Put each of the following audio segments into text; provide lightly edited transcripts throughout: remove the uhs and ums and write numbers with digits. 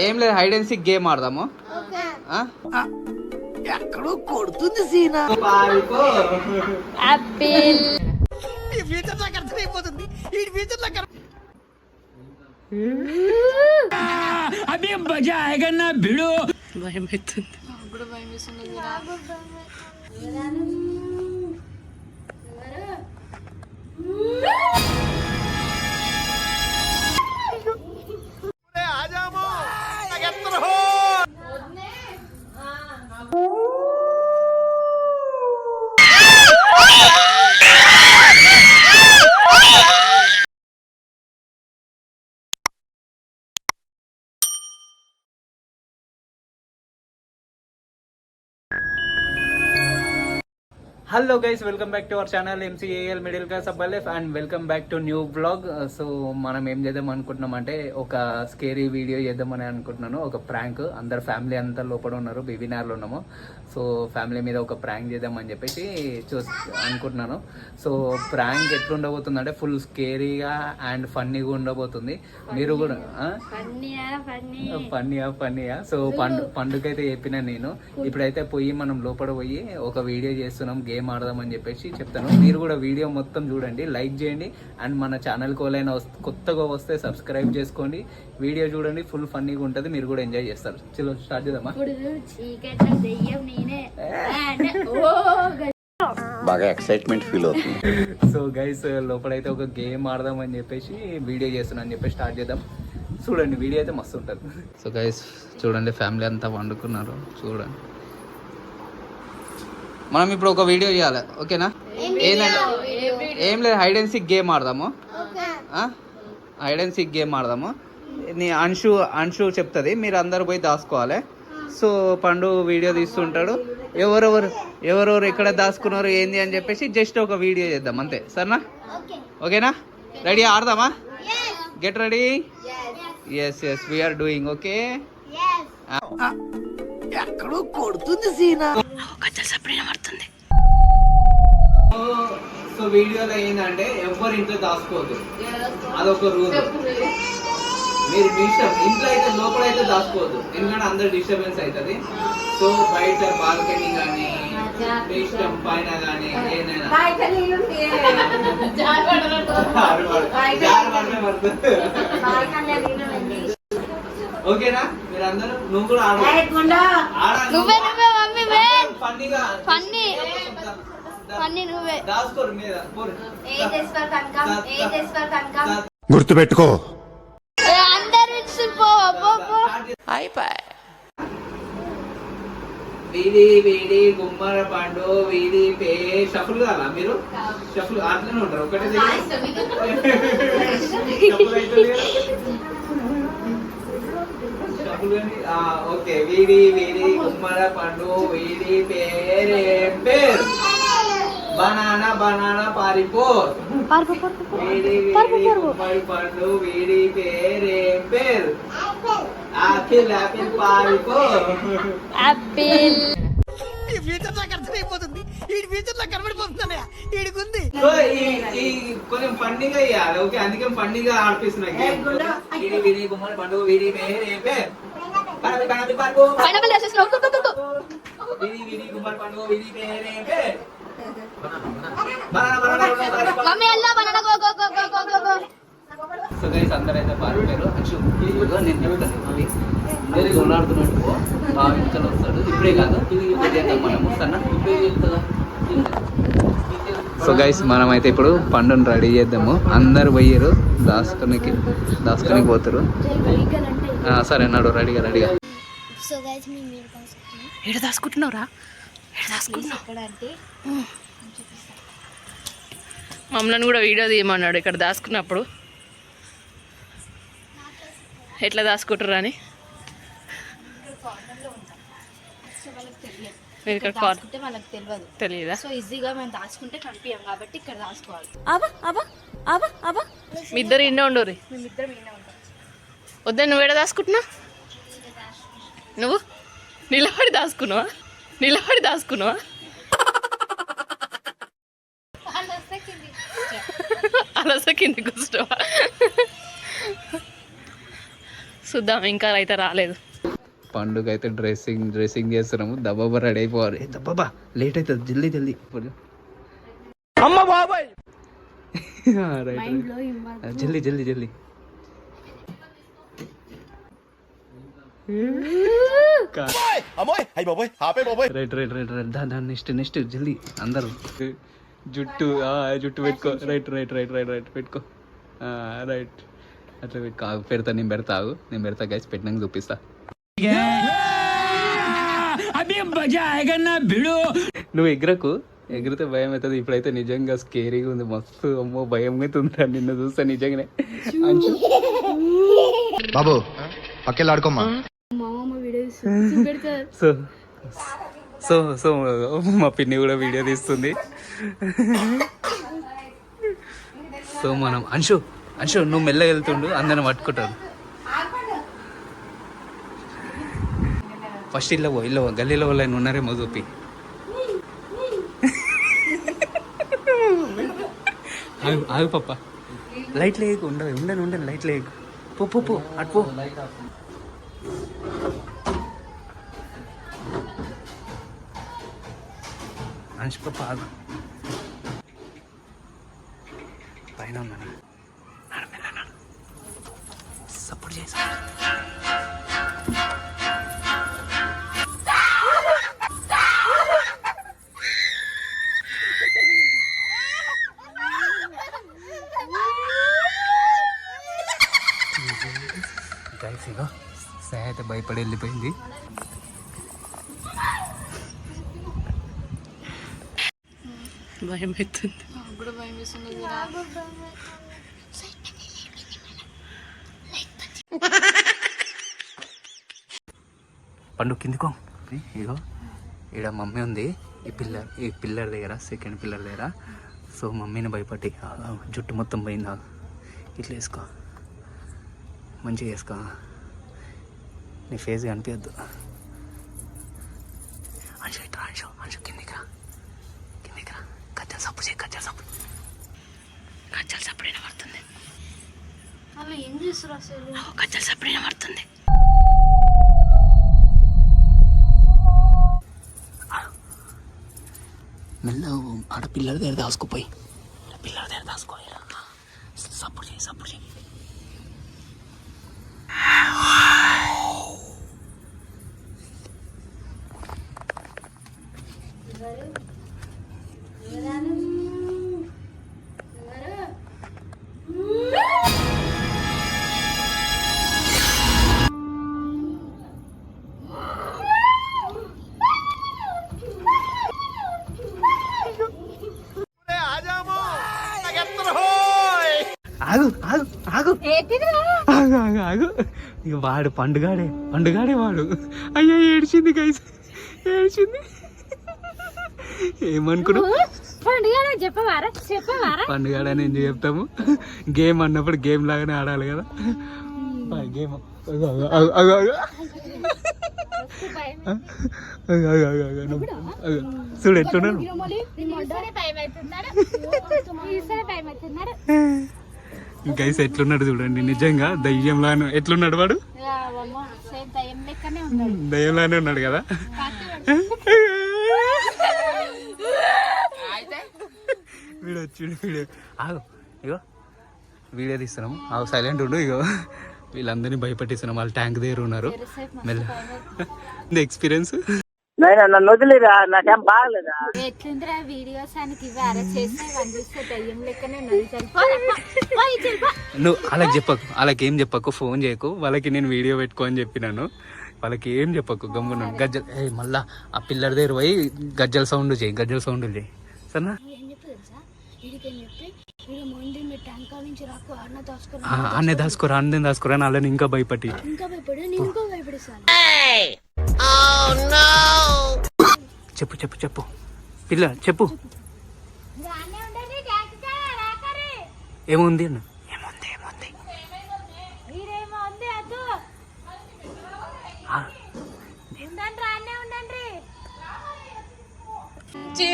ఏం లేదు, hide and seek game ఆడదాము. ఎక్కడో కొడుతుంది సీనా. ఆపిల్ ఈ ఫ్యూచర్ నాకు అర్థమైపోతుంది. ఈ ఫ్యూచర్ నాకు అభి మజా ఆయేగా నా భిడో. భయం అవుతుంది. Hello guys, welcome back to our channel MCAL middle class అబ్బాయి life and welcome back to new blog. So మనం ఏం చేద్దాం అనుకుంటున్నాం అంటే ఒక స్కేరీ వీడియో చేద్దామని అనుకుంటున్నాను. ఒక ప్రాంక్, అందరు ఫ్యామిలీ అంతా లోపల ఉన్నారు, బీబీనార్లో ఉన్నాము. సో ఫ్యామిలీ మీద ఒక ప్రాంక్ చేద్దామని చెప్పేసి అనుకుంటున్నాను. సో ప్రాంక్ ఎట్లా ఉండబోతుంది అంటే ఫుల్ స్కేరీగా అండ్ ఫన్నీగా ఉండబోతుంది. మీరు కూడా ఫన్నీయా. సో పండుగైతే చెప్పినా నేను. ఇప్పుడైతే పోయి మనం లోపల పోయి ఒక వీడియో చేస్తున్నాం, గేమ్ ఆడదామని చెప్పేసి చెప్తాను. మీరు కూడా వీడియో మొత్తం చూడండి, లైక్ చేయండి అండ్ మన ఛానల్కి ఎవరైనా కొత్తగా వస్తే సబ్స్క్రైబ్ చేసుకోండి. వీడియో చూడండి, ఫుల్ ఫన్నీగా ఉంటుంది, మీరు కూడా ఎంజాయ్ చేస్తారు. చలో స్టార్ట్ చేద్దామా. బాగా ఎక్సైట్మెంట్ ఫీల్ అవుతుంది. సో గైస్, లోపలైతే ఒక గేమ్ ఆడదామని చెప్పేసి వీడియో చేస్తున్నా అని చెప్పేసి స్టార్ట్ చేద్దాం. చూడండి, వీడియో అయితే మస్తు ఉంటుంది. సో గైస్ చూడండి, ఫ్యామిలీ అంతా వండుకున్నారు చూడండి. మనం ఇప్పుడు ఒక వీడియో చేయాలి, ఓకేనా? ఏం లేదు, హైడ్ అండ్ సీక్ గేమ్ ఆడదాము. హైడ్ అండ్ సీక్ గేమ్ ఆడదాము. నీ అంశు చెప్తుంది, మీరు అందరు పోయి దాచుకోవాలి. సో పండు వీడియో తీస్తుంటాడు, ఎవరెవరు ఎక్కడ దాచుకున్నారు ఏంది అని చెప్పేసి జస్ట్ ఒక వీడియో చేద్దాం అంతే, సరేనా? ఓకేనా? రెడీ? ఆడదామా? Get ready. Yes we're doing. Okay, ఎక్కడో కొడుతుంది సీనా. సో వీడియోలో ఏంటంటే ఎవరు ఇంట్లో దాచుకోవద్దు, అదొక రూల్. మీరు మీ ఇష్టం, ఇంట్లో అయితే లోపల అయితే దాచుకోవద్దు, ఎందుకంటే అందరు డిస్టర్బెన్స్ అవుతుంది. సో బయట బాల్కనీ కానీ మీ ఇష్టం, పైన కానీ ఏదైనా ఓకేనా? మీరు అందరూ నువ్వు కూడా దాచుకోరు మీద గుర్తుపెట్టుకో. వీడి వీడి గుమ్మర పండు వీడి పే షఫుల్ కాదా? మీరు షఫుల్ అట్లనే ఉంటారు, ఒకటే ఓకే. వీడి వీడి గుమ్మర పండు వీడి పేరేం పేరు? బనానా పారిపో. వీడి వీడి గుమ్మడి పండు వీడి పేరేం పేరు? ఆపిల్ పారిపో. ఆపిల్ ఈ ఫ్యూచర్ నాకు అర్థమైపోతుంది. ఈ ఫ్యూచర్ నాకు కనబడిపోతుందన్నయ్య. ఈడికుంది ఈ కొంచెం ఫన్నీగా ఇయ్యాలి, ఓకే? అందుకే ఫన్నీగా ఆడిపిస్తున్నా. వీడి గుమ్మడి పండు వీడి పేరేం పేరు? వీడి గుమ్మడి పండు వీడి పేరేం పేరు? సో గైస్, అందరైతే పారిపోయారు. నేను చెప్తాను, కొన్నాడుతున్నట్టు బాగా ఇంట్లో వస్తాడు. ఇప్పుడే కాదు, మనము సన్న ఇప్పుడే చెప్తుందా. సో గైస్, మనమైతే ఇప్పుడు పండుని రెడీ చేద్దాము. అందరు పోయారు దాచుకునికి పోతారు. సరే అన్నాడు, రెడీగా. ఎక్కడ దాచుకుంటున్నావురా? మమ్మల్ని కూడా వీడియో తీయమన్నాడు ఇక్కడ దాచుకున్నప్పుడు, ఎట్లా దాచుకుంటారు అని. తెలియదా? సో ఈజీగా మేము దాచుకుంటే కనిపించాం కాబట్టి ఇక్కడ దాచుకోవాలి. మీ ఇద్దరు ఇండే ఉండరు. మేమిద్దరం ఈయన ఉంటాం. వద్దా, నువ్వు ఎక్కడ దాచుకుంటున్నావు? నువ్వు నిలబడి దాచుకున్నావా? అలస కింది కూర్చున్నావా? చూద్దాం, ఇంకా అయితే రాలేదు. పండుగ అయితే డ్రెస్సింగ్ చేస్తున్నాము. దబాబా రెడీ అయిపోవాలి. దబాబా లేట్ అవుతుంది, జల్దీ జల్దీ. అమ్మ బాబాయ్ రైట్ జల్దీ జల్దీ జల్దీ. రైట్ రైట్ రైట్ రైట్ దాని నెక్స్ట్ జల్దీ అందరూ. జుట్టు పెట్టుకో. Right right right right right పెట్టుకో. రైట్ అట్లా పెట్టుకో. పెడతా, నేను పెడతా గైస్. పెట్టినాక చూపిస్తా. నువ్వు ఎగిరితే భయం అవుతుంది. ఇప్పుడైతే నిజంగా స్కేరీగా ఉంది, మస్తు. అమ్మో భయం అవుతుంది నిన్ను చూస్తా నిజంగానే. బాబు పక్కెళ్ళాడుకోమ్మా. సో సో సో మా పిన్ని కూడా వీడియో తీస్తుంది. సో మనం అంశు నువ్వు మెల్లగా వెళ్తుండు, అందరిని పట్టుకుంటారు. ఫస్ట్ ఇల్లు గల్లీలో వాళ్ళు ఉన్నారేమో చూపి. ఆగు పప్ప, లైట్ లేకు. ఉండను లైట్ లేకు. పో అటు పో. అంశు పప్ప ఆగు. పైన ఉన్నాను. సపోర్ట్ చేసి గైస్, సే అయితే భయపడి వెళ్ళిపోయింది. భయం అవుతుంది. పండు కిందికో. ఇగో ఈడ మమ్మీ ఉంది. ఈ పిల్లర్ దగ్గర, సెకండ్ పిల్లర్ దగ్గర. సో మమ్మీని భయపడి జుట్టు మొత్తం పోయిందా. ఇట్లా వేసుకో, మంచిగా వేసుకో. నీ ఫేస్ కనిపించద్దు. అంశు ఇట్లా, అంశు కిందికి రా. కచ్చలు సప్పుడు వినబడుతుంది. వాళ్ళు ఏం చేస్తారు అసలు? కచ్చలు సప్పుడు వినబడుతుంది. మెల్ల ఆడ పిల్లల దగ్గర దాసుకోపోయి, సప్పుడు చేయి. ఆగు. ఇక వాడు పండుగాడే వాడు. అయ్యో ఏడ్చింది గైస్, ఏడ్చింది. ఏమనుకున్నావు? పండుగాడని ఎందుకు చెప్తాము? గేమ్ అన్నప్పుడు గేమ్ లాగానే ఆడాలి కదా. గేమ్ చూడు ఎట్లున్నాను. గైస్ ఎట్లున్నాడు చూడండి, నిజంగా దయ్యంలాను. ఎట్లున్నాడు వాడు? దయ్యంలానే ఉన్నాడు కదా. వీడియో ఆగు. ఇగో వీడియో తీస్తున్నాము. సైలెంట్ ఉండు. ఇగో వీళ్ళందరినీ భయపెట్టిస్తున్నాం. వాళ్ళు ట్యాంక్ దగ్గర ఉన్నారు. మెల్ల ఎక్స్పీరియన్స్. నన్ను వదిలేరా, నాకేం బాగలేదా? ఎట్లుందిరా వీడియోస్ ఆయనకి దయ్యం లెక్కనే. నువ్వు వాళ్ళకి ఏం చెప్పకు, ఫోన్ చేయకు. వాళ్ళకి నేను వీడియో పెట్టుకో అని చెప్పినాను. వాళ్ళకి ఏం చెప్పకు, గమ్మున్నాను. గజ్జలు మళ్ళా ఆ పిల్లర్ దగ్గర పోయి గజ్జల సౌండ్ చేయి. సరేనా? అన్నీ దాచుకోరా అని వాళ్ళని ఇంకా భయపడి చెప్పు పిల్ల చెప్పు. ఏముంది అన్న?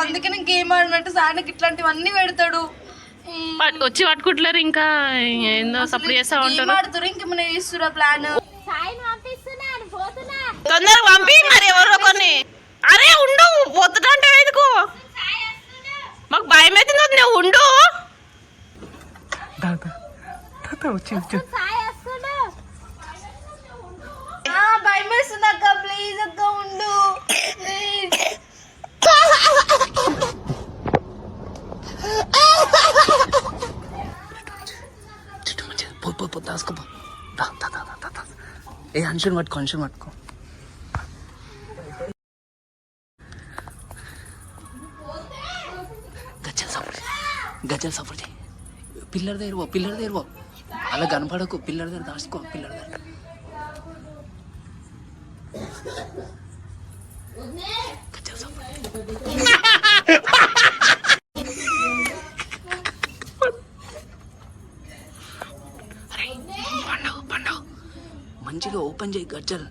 అందుకనే గేమ్ ఆడినట్టు సార్కి ఇట్లాంటివన్నీ పెడతాడు. వచ్చి పట్టుకుంటలేరు. ఇంకా ఏందో సపోర్ట్ చేస్తా ఉంటారు. ఇంకేమైనా చేస్తురా ప్లాన్? తొందరగా పంపి మరి ఎవరో కొన్ని. అరే ఉండు, పోతుంటే ఎందుకు? మాకు భయం అవుతుంది, నువ్వు ఉండు. భయం వేస్తుంది అక్క, ప్లీజ్ అక్క ఉండు. దాసుకోపో. ఏ అంశం పట్టుకో. గజ్జలు సపోర్ట్ చేయి. పిల్లర్ దగ్గర పో. అలా కనపడకు, పిల్లర్ దగ్గర దాచుకో. పిల్లర్ దగ్గర గజ్జలు సపోర్ట్. పండవ మంచిగా ఓపెన్ చేయి గజ్జలు.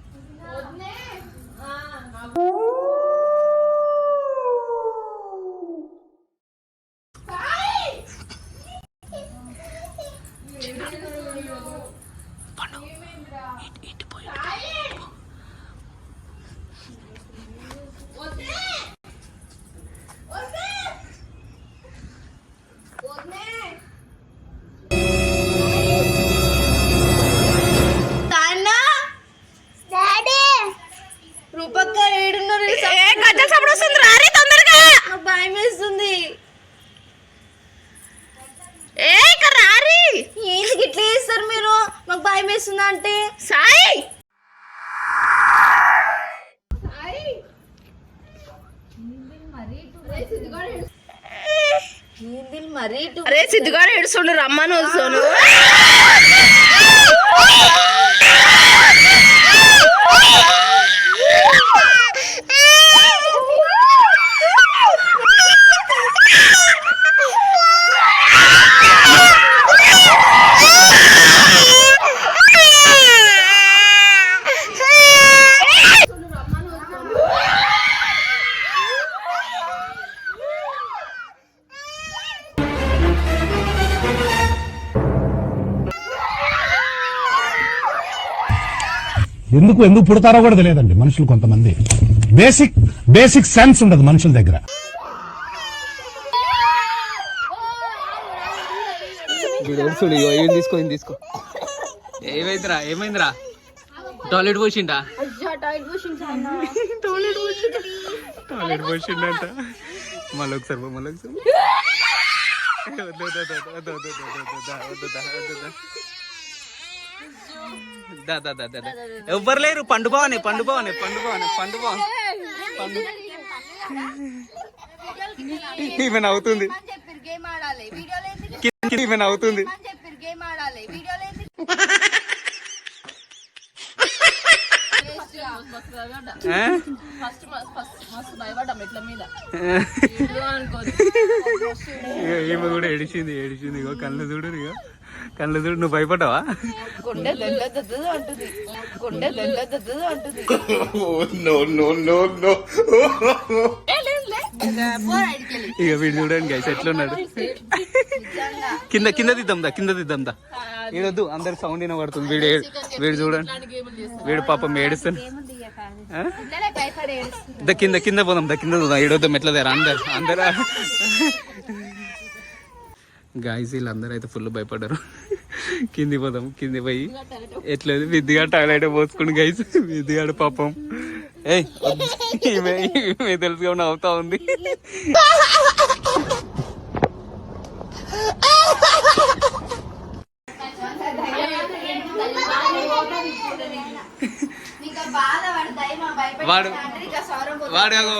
భయం వేస్తుంది. ఎందుకు ఇట్లా చేస్తారు మీరు? మాకు భయం వేస్తుందా అంటే సాయి అరే సిద్ధుగాడు ఏడుస్తుండు, రమ్మని వస్తాను. ఎందుకు పుడతారో కూడా తెలియదండి మనుషులు. కొంతమంది బేసిక్ సెన్స్ ఉండదు మనుషుల దగ్గర. తీసుకో. ఏమైందిరా? టాయిలెట్ పోసిండా? టాయిలెట్ పోసిండంట. మళ్ళీ ఒకసారి ఎవ్వరు లేరు. పండు బావని ఈమె నవ్వుతుంది. ఈమె కూడా ఏడిచింది. ఇగో కళ్ళు చూడు. నువ్వు భయపడ్డావా? ఇక వీడు చూడండి గైస్ ఎట్లున్నాడు. కింద దిద్దాందా. ఈడొద్దు, అందరు సౌండ్ వినబడుతుంది. వీడు చూడండి, వీడు పాపం ఏడుస్తాను. కింద పోదాం. ఈడొద్దాం ఎట్లా దగ్గర అందరు గాయస్ వీళ్ళందరూ అయితే ఫుల్ భయపడ్డారు. కింది పోయి ఎట్లేదు విద్యగా టాయిలెట్ పోసుకుని గైస్. విద్యగాడు పాపం ఈమె తెలుసుగా నవ్వుతా ఉంది.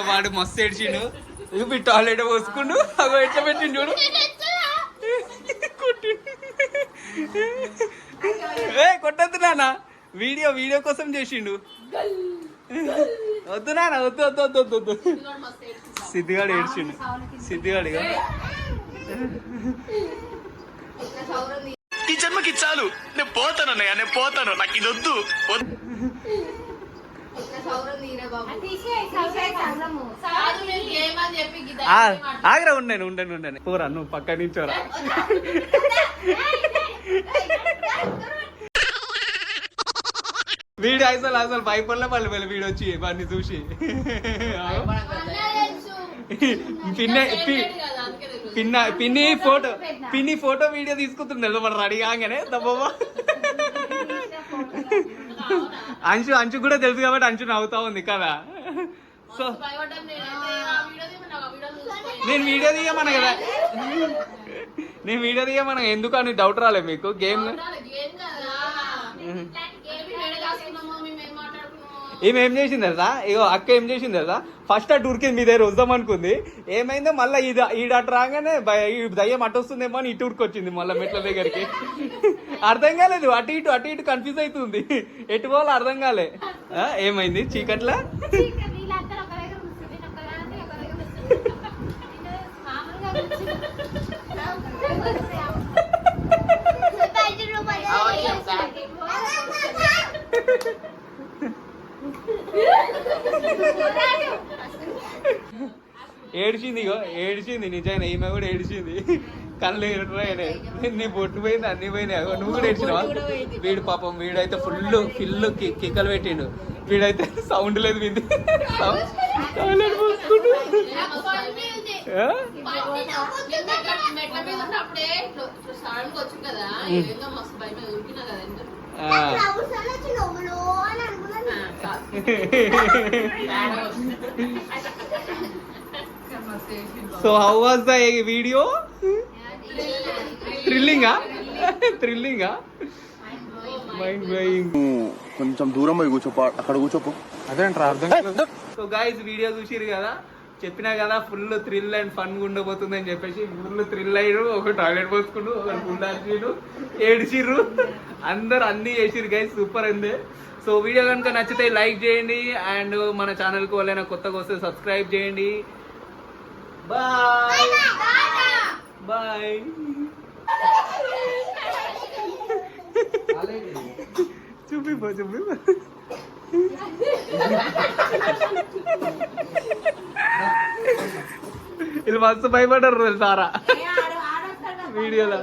వాడు మస్తు ఏడ్చిండు. ఇవి టాయిలెట్ పోసుకుండు. అగో ఎట్లా పెట్టిండు చూడు. కొట్టద్దు నాన్న, వీడియో కోసం చేసిండు. వద్దు నాన్న, వద్దు. సిద్ధిగాడు ఏడ్చిండు. సిద్ధిగాడిగా ఈ జన్మకి చాలు, నేను పోతాను, నాకు ఇది వద్దు. ఆగ్రా ఉండను పోరా, నువ్వు పక్క నుంచోరా. వీడు అసలు భయపడలే మళ్ళీ వీడు వచ్చి వాడిని చూసి పిన్ని ఫోటో వీడియో తీసుకుంటుంది మరి రెడీ కాగానే దబ్బా అంచు కూడా తెలుసు కాబట్టి అంచు నవ్వుతా ఉంది కదా. సో నేను వీడియో తీయమన్నా కదా, ఎందుకు అని డౌట్ రాలే మీకు గేమ్? ఈమె ఏం చేసింది తెలుసా, ఇగో అక్క ఏం చేసింది తెలుసా, ఫస్ట్ అటు ఉరికింది మీ దగ్గర వద్దాం అనుకుంది, ఏమైందో మళ్ళీ ఈడ అటు రాగానే దయ్యం అటు వస్తుందేమో అని ఇటు ఉరికొచ్చింది మళ్ళీ మెట్ల దగ్గరికి. అర్థం కాలేదు, అటు ఇటు కన్ఫ్యూజ్ అవుతుంది, ఎటు పోవాలో అర్థం కాలే. ఏమైంది చీకట్లా? ఏడిచింది నిజంగా, ఈమె కూడా ఏడిచింది, కళ్ళు నీ బొట్టు పోయింది, అన్ని పోయినాయి. నువ్వు కూడా ఏడ్చినావా? వీడు పాపం వీడైతే ఫుల్ కిక్కలు పెట్టిండు, వీడైతే సౌండ్ లేదు వింది so how was the video? థ్రిల్లింగా? Mind blowing. కొంచెం దూరం పోయి కూర్చోపో, అక్కడ కూర్చోపో. అదేంట్రా అర్థం. సో గైస్ వీడియో చూసిరు కదా, చెప్పినా కదా ఫుల్ థ్రిల్ అండ్ ఫన్ ఉండబోతుంది అని చెప్పేసి. ఫుల్ థ్రిల్ అయ్యారు, ఒక టాయిలెట్ పోసుకుంటూ, ఒక ఫుల్ ఆడిచిరు, ఏడిచిర్రు, అందరు అన్ని చేసిరు గైస్, సూపర్ ఉంది. సో వీడియో కనుక నచ్చితే లైక్ చేయండి, అండ్ మన ఛానల్కి వాళ్ళైనా కొత్తగా వస్తే సబ్స్క్రైబ్ చేయండి. Bye bye. చూపిపో వీళ్ళు మస్తు భయపడ్డారు సారా వీడియోలో.